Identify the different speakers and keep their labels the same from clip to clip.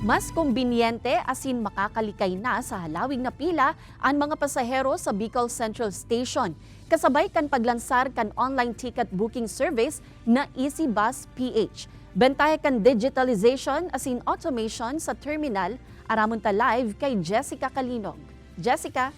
Speaker 1: Mas kumbinyente asin makakalikay na sa halawig na pila ang mga pasahero sa Bicol Central Station. Kasabay kan paglansar kan online ticket booking service na Easy Bus PH. Bentahe kan digitalization asin automation sa terminal. Aramon ta live kay Jessica Calinog. Jessica.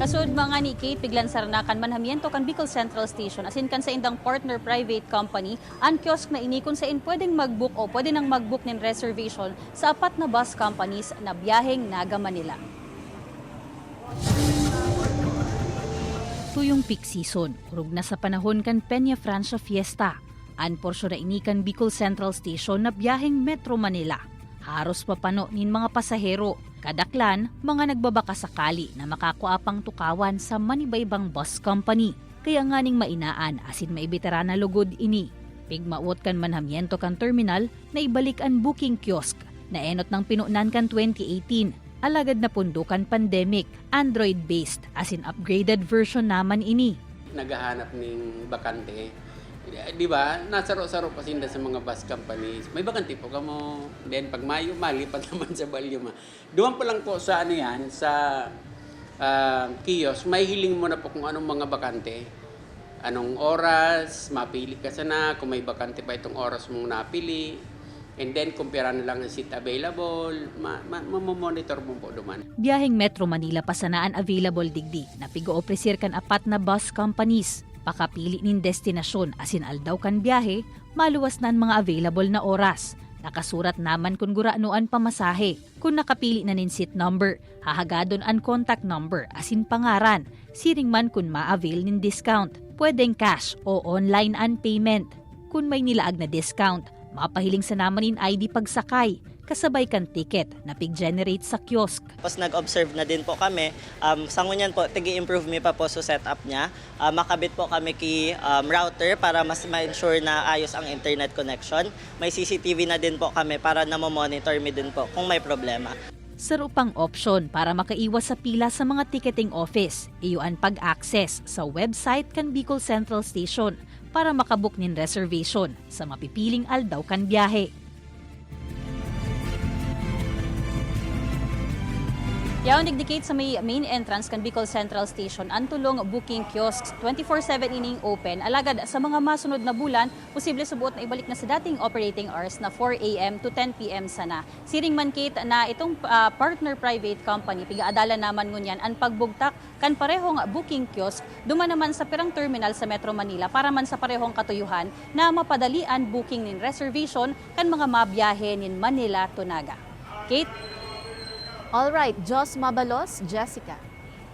Speaker 2: Kasud mga ni Kate, piglansar na kan manhamiento kan Bicol Central Station asin kan sa indang partner private company ang kiosk na ini kung saan pwedeng mag-book o pwede nang mag-book ng reservation sa apat na bus companies na biyaheng Naga Manila. Tuyong peak season, urog na sa panahon kan Peña Francia Fiesta. An porsyon na ini kan Bicol Central Station na biyaheng Metro Manila. Haros papano nin mga pasahero. Kadaklan, mga nagbabaka sakali na makakuapang tukawan sa manibaybang bus company. Kaya nga ning mainaan asin maibitara na lugod ini. Pigmaot kan manhamiento kan terminal na ibalik ang booking kiosk na enot ng pinunan kan 2018. Alagad na pundukan pandemic, Android-based asin upgraded version naman ini.
Speaker 3: Naghahanap ng bakante. Di ba? Nasaro-saro pa sinda sa mga bus companies. May bakante po kamo. Then pag Mayo, malipat naman sa Balyuma. Duwan pa lang po sa ano yan, sa kiosk, may hiling mo na po kung anong mga bakante. Anong oras, mapili ka sana, kung may bakante pa itong oras mong napili. And then, kumpira na lang ang seat available, mamamonitor mo po duman.
Speaker 2: Biyaheng Metro Manila pa sanaan available digdi na pigo-opresir kan apat na bus companies. Pakapili nin destinasyon asin aldaw kan biyahe, maluwas nan mga available na oras. Nakasurat naman kung guraanuan pamasahe. Kung nakapili na nin seat number, hahagadon an contact number asin pangaran. Siring man kung ma-avail nin discount. Pwedeng cash o online an payment. Kung may nilaag na discount, mapahiling sa naman nin ID pagsakay. Kasabay kan ticket na pig-generate sa kiosk.
Speaker 4: Tapos nag-observe na din po kami. Sa ngunyan po, tigi-improve mi pa po sa setup niya. Makabit po kami ki router para mas ma-ensure na ayos ang internet connection. May CCTV na din po kami para na-monitor mi din po kung may problema.
Speaker 2: Sarupang option para makaiwas sa pila sa mga ticketing office. Iyuan pag-access sa website kan Bicol Central Station para makabook nin reservation sa mapipiling aldaw kan biyahe. Yaon nagdikit sa may main entrance kan Bicol Central Station ang tulong booking kiosks 24/7 ining open. Alagad sa mga masunod na bulan, posible subuot na ibalik na sa dating operating hours na 4 a.m. to 10 p.m. sana. Siring man Kate na itong partner private company pigaadala naman ngunyan ang pagbugtak kan parehong booking kiosk duman naman sa pirang terminal sa Metro Manila para man sa parehong katuyuhan na mapadalian booking nin reservation kan mga mabiyahe nin Manila to Naga. Kate.
Speaker 1: All right, Jos Mabalos, Jessica.